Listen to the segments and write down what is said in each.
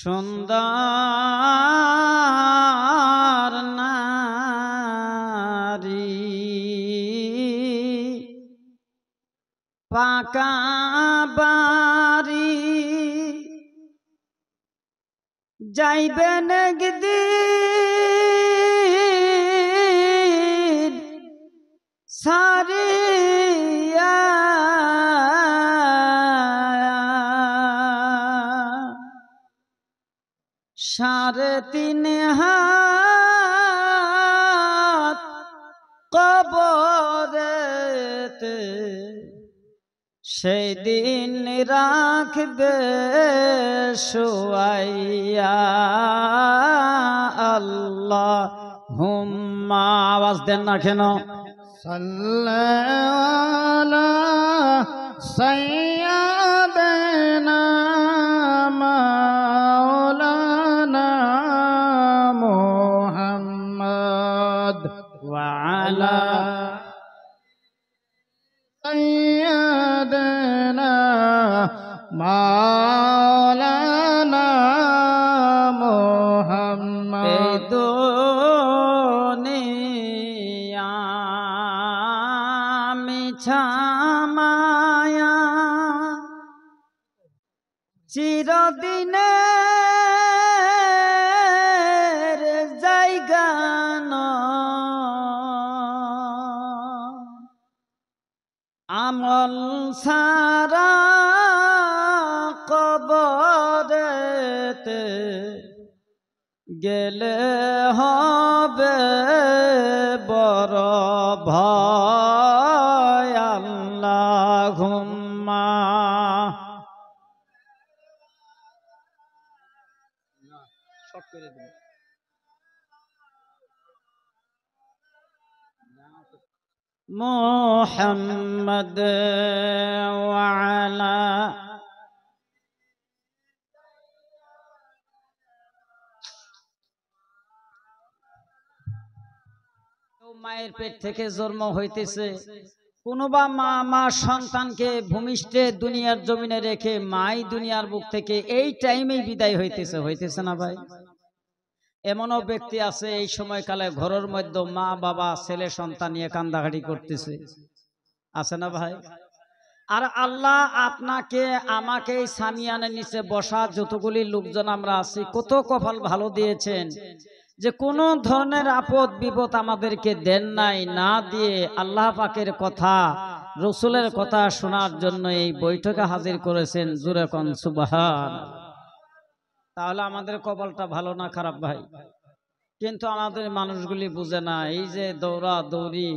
সুন্দর নারী পাকা বাড়ি যাইবেন একদিন সারিয়া সাড়ে তিন হাত কবরেতে সেই দিন রাখবে শুয়াইয়া আল্লাহুম্মা আওয়াজ দেন না কেন সাল্লাল্লাহু সাইয়্যিদানা মাওলানা মুহাম্মদ ওয়া আলা সাইয়্যিদানা মাওলানা মুহাম্মদ এই দুনিয়া মিছা মায়া চিরদিনের জায়গা আমল সারা কবরেতে গেলে হবে বড় ভয় আল্লাহুম্মা মুহাম্মদ ওয়া আলা মায়ের পেট থেকে জন্ম হইতেছে কোনোবা মা সন্তানকে ভূমিষ্ঠে দুনিয়ার জমিনে রেখে মাই দুনিয়ার বুক থেকে এই টাইমেই বিদায় হইতেছে না ভাই। এমনও ব্যক্তি আছে এই সময়কালে ঘরের মধ্যে মা বাবা ছেলে সন্তান নিয়ে কান্দাকাটি করতেছে, আছে না ভাই? আর আল্লাহ আপনাকে আমাকে এই সামিয়ানের নিচে বসা যতগুলি লোকজন আমরা আছি কত কপাল ভালো দিয়েছেন যে কোনো ধরনের আপদ বিপদ আমাদেরকে দেন নাই, না দিয়ে আল্লাহ পাকের কথা রসুলের কথা শোনার জন্য এই বৈঠকে হাজির করেছেন। জোরে কোন সুবহান। তাহলে আমাদের কপালটা ভালো না খারাপ ভাই? কিন্তু আমাদের মানুষগুলি বুঝে না, এই যে দৌড়া দৌড়ি,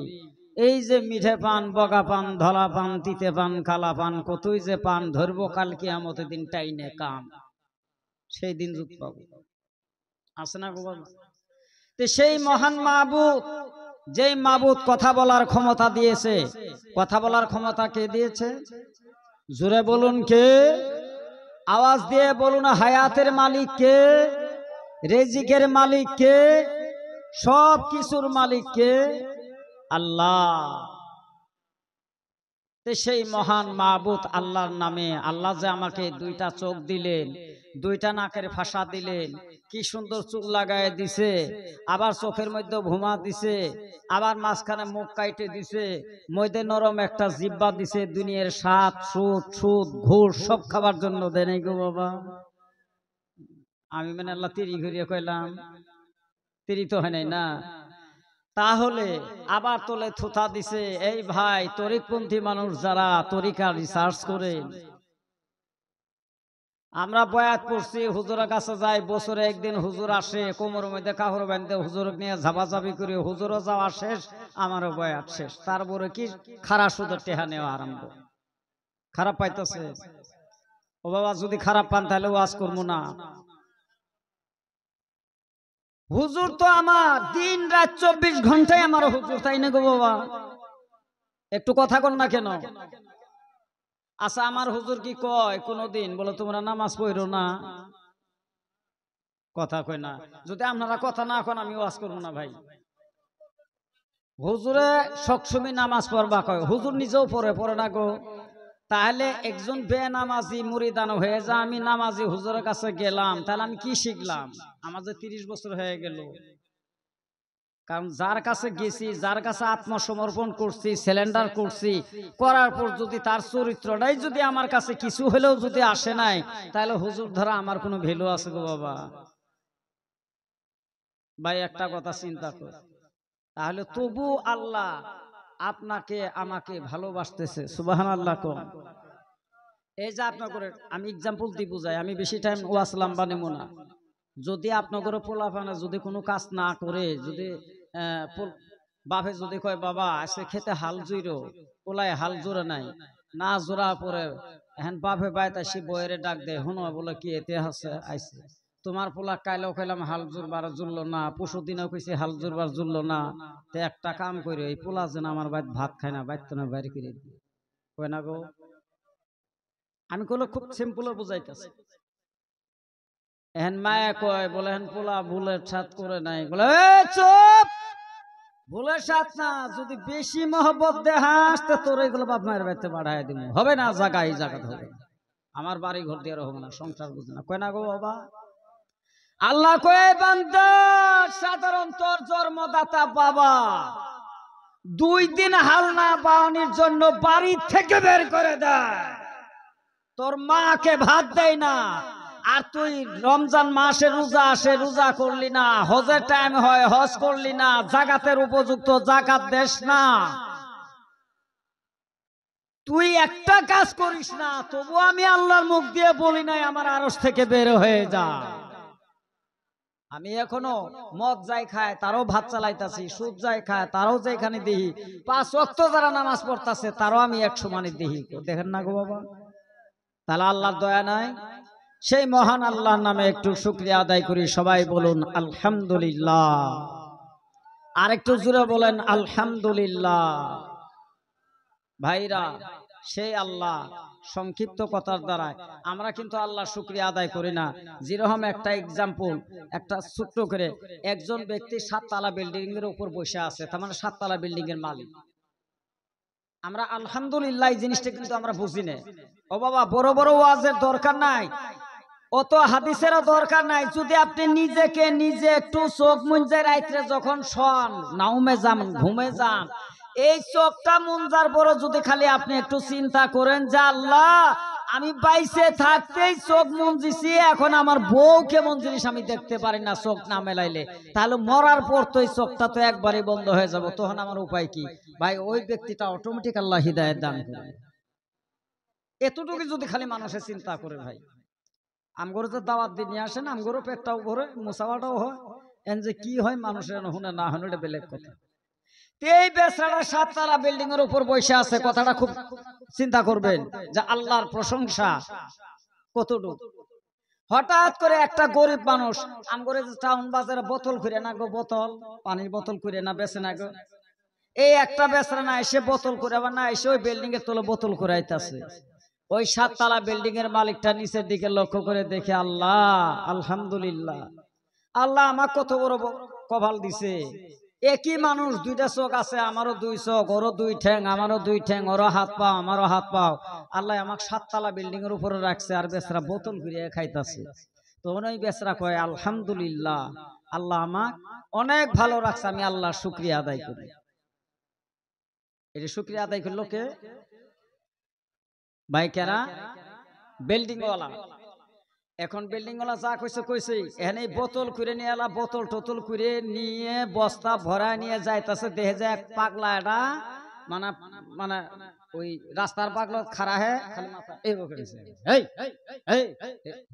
এই যে মিঠে পান বগা পান ধলা পান তিতে পান কালা পান কতই যে পান ধরবো কাল কিয়ামতের দিন টাইনে কাম, সেই দিন যুগ পাবো, আছে না গো বাবা? তো সেই মহান মাবুদ, যেই মাবুদ কথা বলার ক্ষমতা দিয়েছে, কথা বলার ক্ষমতা কে দিয়েছে? জোরে বলুন কে? আওয়াজ দিয়ে বলুন হায়াতের মালিক কে? রিজিকের মালিক কে? সব কিছুর মালিক কে? আল্লাহ। সেই মহান মাবুদ আল্লাহর নামে, আল্লাহ যে আমাকে দুইটা চোখ দিলেন, দুইটা নাকের ফাঁসা দিলেন, কি সুন্দর চুল লাগায় দিছে, আবার চোখের মধ্যে ভুমা দিছে, আবার মাঝখানে মুখ কাইটে দিছে, মধ্যে নরম একটা জিব্বা দিছে, দুনিয়ার স্বাদ সুদ সুদ ঘুষ সব খাবার জন্য দেয় নাই গো বাবা। আমি মানে আল্লাহ তিরি ঘুরিয়ে কইলাম, তিরি তো হয় নাই না। তাহলে আবার তোলে থুথা দিছে। এই ভাই তরিকপন্থী মানুষ যারা তরিকা রিসার্চ করে, আমরা বয়াত পড়ছি, হুজুরের কাছে যাই, বছরে একদিন হুজুর আসে, কোমরের মধ্যে কাপড় বাঁধতে হুজুর নিয়ে ঝাপাঝাপি করে, হুজুরও যাওয়া শেষ, আমারও বয়াত শেষ, তারপরে কি খারাপ সুদের টেহা নেওয়া আরম্ভ। খারাপ পাইতেছে? ও বাবা যদি খারাপ পান তাহলে ওয়াজ করবো না। হুজুর তো আমার দিন রাত 24 ঘন্টায় আমার হুজুর, তাই না গো বাবা? একটু কথা কন না কেন? আচ্ছা আমার হুজুর কি কয় কোনদিন বলো তোমরা নামাজ পড়ো না? কথা কয় না। যদি আপনারা কথা না কন আমি ওয়াজ করবো না ভাই। হুজুরে সবসময় নামাজ পড়বা কয়, হুজুর নিজেও পড়ে না গো? তাহলে একজন বেনামাজি মুরিদান হয়ে যা আমি নামাজি হুজুরের কাছে গেলাম, তাহলে আমি কি শিখলাম? আমার যে 30 বছর হয়ে গেল। কারণ যার কাছে গেছি, যার কাছে আত্মসমর্পণ করছি, সিলিন্ডার করছি, করার পর যদি তার চরিত্রটাই যদি আমার কাছে কিছু হলেও যদি আসে নাই, তাহলে হুজুর ধরা আমার কোনো ভ্যালু আছে গো বাবা? ভাই একটা কথা চিন্তা কর, তাহলে তবু আল্লাহ আপনাকে আমাকে ভালোবাসতেছে। সুবহানাল্লাহ কোন। এই যে আপনার করে আমি এক্সাম্পল দিয়ে বুঝাই, আমি বেশি টাইম ওয়াজ লম্বা নেব না। যদি আপনার করে পোলাপানা যদি কোনো কাজ না করে, যদি বাপে যদি কয় বাবা আজকে খেতে হাল জুইরো, পোলায় হাল জোরে নাই, না জোড়া পরে এখন বাপে বাইতে সে বইয়ের ডাক দেয়, হুনো বলে কি এতে আছে আইসে তোমার পোলা কাইলেও কইলাম হাল জুরবার জুড়লো না, পরশু দিনেও কইছে হাল জুরবার জুড়লো না, তো একটা কাম করে এই পোলা যেন আমার বাইত ভাত খায় না, বাইত না বাইরে করে দিই কয় না গো। আমি কইলো খুব সিম্পল বুঝাইতেছি। এখন মায়া কয় বলে এখন পোলা ভুলের ছাদ করে নাই, বলে চুপ, ভুলের সাথ না, যদি বেশি মহব্বত দেখাস তো তোর এগুলো বাপ মায়ের বাড়িতে বাড়াই দিব, হবে না জায়গা, এই জায়গা হবে আমার বাড়ি ঘর দিয়ে হবে না, সংসার বুঝে না। কয় না গো বাবা। আল্লাহ কয় বান্দা, সাধারণ তোর জন্মদাতা বাবা 2 দিন হাল না বাওয়ানির জন্য বাড়ি থেকে বের করে দেয়, তোর মাকে ভাত দেয় না, আর তুই রমজান মাসে রোজা আসে রোজা করলি না, হজের টাইম হয় হজ করলি না, জাকাতের উপযুক্ত জাকাত দেস না, তুই একটা কাজ করিস না, তবু আমি আল্লাহর মুখ দিয়ে বলি নাই আমার আরশ থেকে বের হয়ে যা। আমি এখনো মদ যাই খায় তারও ভাত চালাইতাছি, সুদ যাই খায় তারও যেখানে দেখি 5 ওয়াক্ত যারা নামাজ পড়তাছে তারও আমি 100 মানি দেখি। দেখেন না গো বাবা, তাহলে আল্লাহর দয়া নাই? সেই মহান আল্লাহর নামে একটু শুকরিয়া আদায় করি, সবাই বলুন আলহামদুলিল্লাহ। আর একটু জোরে বলেন আলহামদুলিল্লাহ। ভাইরা, সেই আল্লাহ সংক্ষিপ্ত কথার দ্বারা আমরা কিন্তু আল্লাহ শুকরিয়া আদায় করি না। যেরকম একটা এক্সাম্পল, একটা ছোট্ট করে একজন ব্যক্তি 7 তলা বিল্ডিং এর উপর বসে আছে, তার মানে 7 তলা বিল্ডিং এর মালিক। আমরা আলহামদুলিল্লাহ এই জিনিসটা কিন্তু আমরা বুঝি না। ও বাবা, বড় বড় ওয়াজের দরকার নাই, অত হাদিসেরও দরকার নাই। যদি আপনি নিজেকে নিজে একটু চোখ মুঞ্জে রাইতে যখন শোন, নাউমে যান, ঘুমে যান, এই চোখটা মুঞ্জার পর যদি খালি আপনি একটু চিন্তা করেন যে আল্লাহ আমি বাইসে থাকতেই চোখ মুঞ্জিছি, এখন আমার বউ কেমন জিনিস আমি দেখতে পারি না চোখ না মেলাইলে, তাহলে মরার পর তো এই চোখটা তো একবারই বন্ধ হয়ে যাব, তখন আমার উপায় কি? ভাই ওই ব্যক্তিটা অটোমেটিক আল্লাহ হিদায়াত দান করে। এতটুকু যদি খালি মানুষের চিন্তা করে, ভাই আমগরে তো দাওয়াত দিয়ে নিয়ে আসেন, আমগরও পেটটাও ভরে মুসাওয়াটাও হয়, এন যে কি হয় মানুষের হুনে না হলে এটা বেলেগ কথা। এই বেচারা 7 তলা বিল্ডিং এর উপর বসে আছে, কথাটা খুব চিন্তা করবেন যে আল্লাহর প্রশংসা কতটুকু। হঠাৎ করে একটা গরিব মানুষ, আমগরে যে টাউন বাজারে বোতল করে না গো, বোতল পানির বোতল করে না বেচে না গো, এই একটা বেচারা না এসে বোতল করে, আবার না এসে ওই বিল্ডিং এর তলে বোতল করে আইতাছে। ওই 7 তলা বিল্ডিং এর মালিকটা নিচের দিকে লক্ষ্য করে দেখে, আল্লাহ আলহামদুলিল্লাহ, আল্লাহ আমার কত বড় কপাল দিছে, একই মানুষ 2টা চোখ আছে, আমারও 2 চোখ, ওরও 2 ঠ্যাং, আমারও 2 ঠ্যাং, ওরও হাত পাও, আমারও হাত পাও, আল্লাহ আমাকে 7 তলা বিল্ডিং এর উপরে রাখছে, আর বেচারা বোতল ঘুরিয়ে খাইতাছে। তখন ওই বেচারা কয় আলহামদুলিল্লাহ, আল্লাহ আমাকে অনেক ভালো রাখছে, আমি আল্লাহর শুকরিয়া আদায় করি। এটা শুকরিয়া আদায় করলো কে? বাইকেরা বিল্ডিং ওয়ালা। এখন বিল্ডিং ওয়ালা যা কইছে কইছে, এখানে বোতল করে নিয়ে এলা, বোতল টোতল করে নিয়ে বস্তা ভরা নিয়ে যাইতাছে, দেখে যায় এক পাগলা, এটা মানে মানে ওই রাস্তার পাগলা খাড়া হে খালি মাথা এই বকেছে, এই এই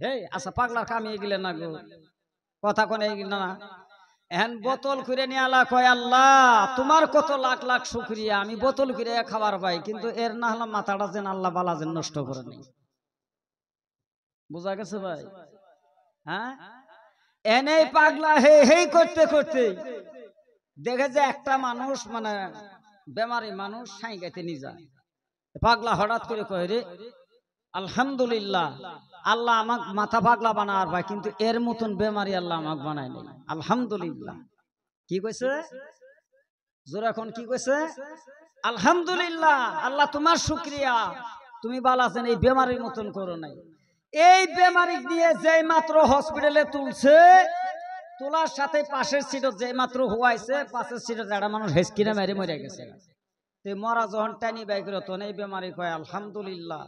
এই আচ্ছা পাগলার কামিয়ে গেলে না গো, কথা কোনে গেল না। এখন বোতল করে নিয়ে আলা, কয় আল্লাহ তোমার কত লাখ লাখ শুকরিয়া, আমি বোতল করে খাবার পাই, কিন্তু এর না হলাম মাথাটা যেন আল্লাহ বালা যেন নষ্ট করে নেই। বুঝা গেছে ভাই? হ্যাঁ, এনে পাগলা হে হে করতে করতে দেখে যে একটা মানুষ মানে বেমারি মানুষ সাই গাইতে নিয়ে যায়। পাগলা হঠাৎ করে কয়, রে আলহামদুলিল্লাহ, আল্লাহ আমাকে মাথা পাগলা বানার ভাই, কিন্তু এর মতন বেমারি আল্লাহ আমাকে বানায় নাই, আলহামদুলিল্লাহ। কি কইছে জোর? এখন কি কইছে? আলহামদুলিল্লাহ, আল্লাহ তোমার শুকরিয়া, তুমি ভালো আছেন, এই বেমারির মতন করো নাই। এই বেমারি দিয়ে যে মাত্র হসপিটালে তুলছে, তোলার সাথে পাশের সিটে যে মাত্র হওয়াইছে, পাশের সিটে একটা মানুষ হেসকিনে মেরে মরে গেছে। মরা যখন টানি বাইক রতন এই বেমারি কয় আলহামদুলিল্লাহ,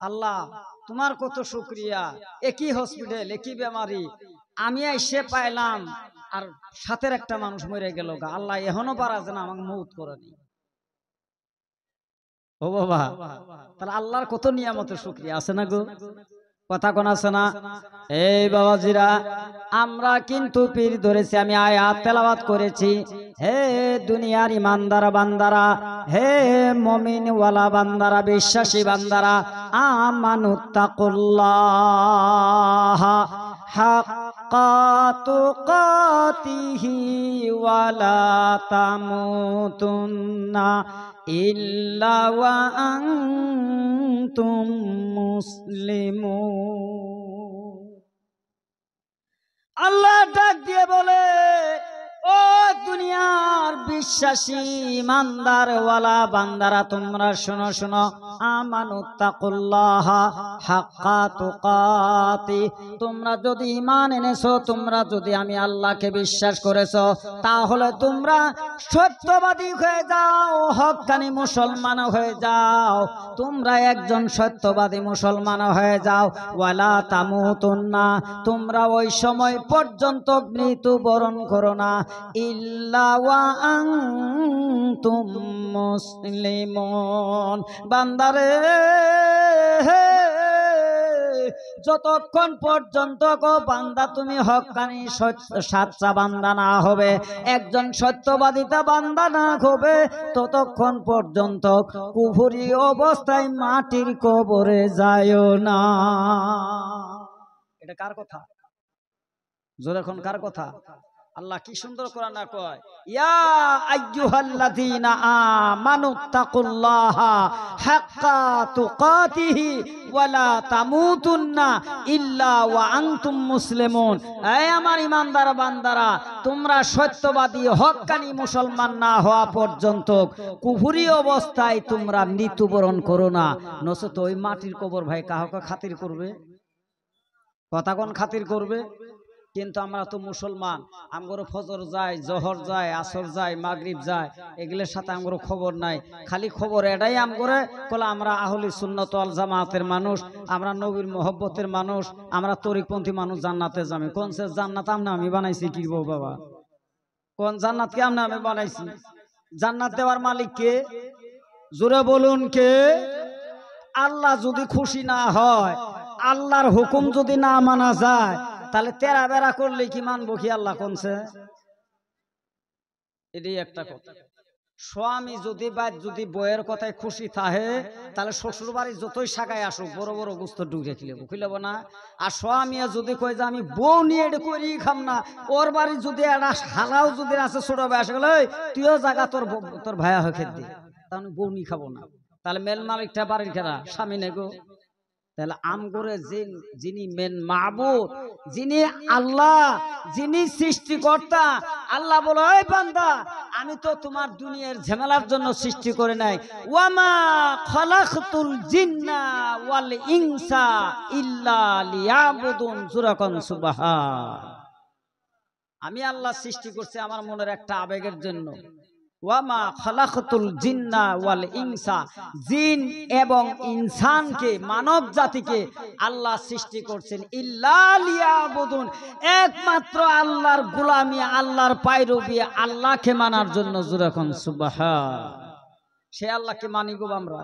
আল্লাহ তোমার কত শুক্রিয়া, একই হসপিটাল একই বেমারি, আমি এসে পাইলাম আর সাথের একটা মানুষ মরে গেল গা। আল্লাহ এখনো পারা যেন আমাকে মৌত করে নি। ও বাবা, তাহলে আল্লাহর কত নিয়ামতের শুকরিয়া আছে না গো, কথা কোন আছে না? এই বাবাজিরা, আমরা কিন্তু পীর ধরেছি, আমি আয়াত তেলাওয়াত করেছি। হে দুনিয়ার ইমানদার বান্দারা, হে মুমিন ওয়ালা বান্দারা, বিশ্বাসী বান্দারা, আমানুত্তাকুল্লাহ হাক্কা তুকাতিহি ওয়ালা তামুতুন্না ইল্লা ওয়া আনতুম মুসলিমুন। আল্লাহ ডাক দিয়ে বলে, ও দুনিয়ার বিশ্বাসী ইমানদার ওয়ালা বান্দারা, তোমরা শোনো শোনো, আমানুত্তাকুল্লাহ হাক্কা তুকাতি, তোমরা যদি ঈমান এনেছো, তোমরা যদি আমি আল্লাহকে বিশ্বাস করেছো, তাহলে তোমরা সত্যবাদী হয়ে যাও, হক্কানি মুসলমান হয়ে যাও, তোমরা একজন সত্যবাদী মুসলমান হয়ে যাও। ওয়ালা তামুতুন্না, তোমরা ওই সময় পর্যন্ত মৃত্যুবরণ করো না, ইল্লা ওয়া আনতুম মুসলিমুন। বান্দারে, যতক্ষণ পর্যন্ত গো বান্দা তুমি হক্কানি সাচ্চা বান্দা না হবে, একজন সত্যবাদিতা বান্দা না হবে, ততক্ষণ পর্যন্ত কুফরি অবস্থায় মাটির কবরে যায়ও না। এটা কার কথা? জোরে এখন কার কথা? আল্লাহ কি সুন্দর কোরআনে কয়, ইয়া আইয়ুহাল্লাযীনা আমানুত্তাকুল্লাহা হাক্কা তুকাতিহি ওয়ালা তামুতুন্না ইল্লা ওয়া আনতুম মুসলিমুন। এই আমার ইমানদার বান্দারা, তোমরা সত্যবাদী হক্কানি মুসলমান না হওয়া পর্যন্ত কুফরি অবস্থায় তোমরা মৃত্যুবরণ করো না, নচেত ওই মাটির কবর ভাই কাহকে খাতির করবে? কথা কোন খাতির করবে? কিন্তু আমরা তো মুসলমান, আমগরো ফজর যায়, জহর যায়, আসর যায়, মাগরিব যায়, এগুলোর সাথে আমগরো খবর নাই। খালি খবর এটাই আমগরে কলে আমরা আহলি সুন্নাত ওয়াল জামাতের মানুষ, আমরা নবীর মহব্বতের মানুষ, আমরা তরিকপন্থী মানুষ, জান্নাতে যাবে। কোন সে জান্নাত আমনে আমি বানাইছি কি গো বাবা? কোন জান্নাতকে আমনে আমি বানাইছি? জান্নাত দেওয়ার মালিক কে? জোরে বলুন কে? আল্লাহ যদি খুশি না হয়, আল্লাহর হুকুম যদি না মানা যায়, তাহলে তেরা বেড়া করলে কি মানবো কি আল্লাহ কোনছে? এটাই একটা কথা। স্বামী যদি বা যদি বইয়ের কথায় খুশি থাকে, তাহলে শ্বশুর বাড়ি যতই শাখায় আসুক বড় বড় গুস্ত ঢুকে খুলেব না। আর স্বামী যদি কই যে আমি বউ নিয়ে এটা করি খাম না, ওর বাড়ি যদি একটা হালাও যদি আছে ছোট ভাই আসে গেলে, তুইও জায়গা তোর ভাইয়া হয়ে খেত দিয়ে, তাহলে বউ নি খাবো না। তাহলে মেল মালিকটা বাড়ির খেলা স্বামী নেগো। তাহলে আমগরে যিনি মেন মাবুদ, যিনি আল্লাহ, যিনি সৃষ্টিকর্তা, আল্লাহ বলে, ওই বান্দা আমি তো তোমার দুনিয়ার ঝামেলার জন্য সৃষ্টি করে নাই। ওয়ামা খালাকতুল জিন্না ওয়াল ইনসা ইল্লা লিয়াবুদুন। সুরাকান সুবহান। আমি আল্লাহ সৃষ্টি করছি আমার মনের একটা আবেগের জন্য। ওয়ামা খালাকতুল জিন্না ওয়াল ইনসা, জিন এবং ইনসানকে, মানব জাতিকে আল্লাহ সৃষ্টি করছেন ইল্লা লিয়াবুদুন, একমাত্র আল্লাহর গোলামি, আল্লাহর পায়রবি, আল্লাহকে মানার জন্য। যখন সুবহান, সে আল্লাহকে মানি গো আমরা।